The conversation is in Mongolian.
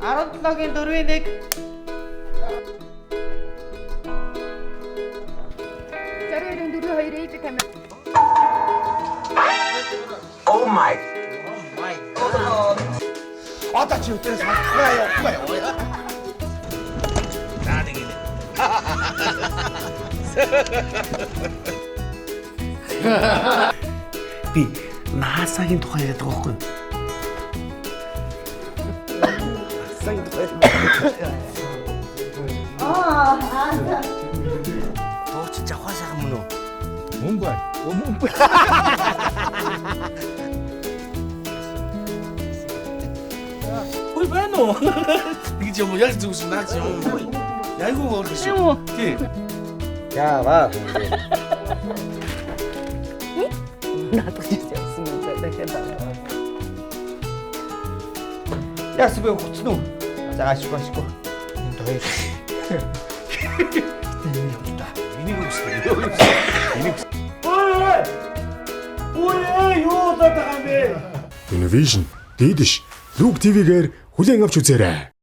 17-гийн 4-1. Зарим 4-2 ээлж камер. Oh my. Одоо чи өдрөөс мартахгүй явахгүй яа. Би наасагийн тухай яриад байгаа байхгүй юу? Наасагийн тухай. Тооч жавхаа сайхан мөн үү? Мөн бай. Мөн бай. Ой байна уу? Гэж юм яг зүгс наач юм. Яйгуу гол шүү. Тий. Яаваа. Надад хэлсэн юм дахиад. Яс би хуцсан уу? За ашгүй. Хоёр. Энийг үстэй. Ой, юу даа юм бэ? Innovation дээдэш. Look TV-гээр хүлээн авч үзээрэй.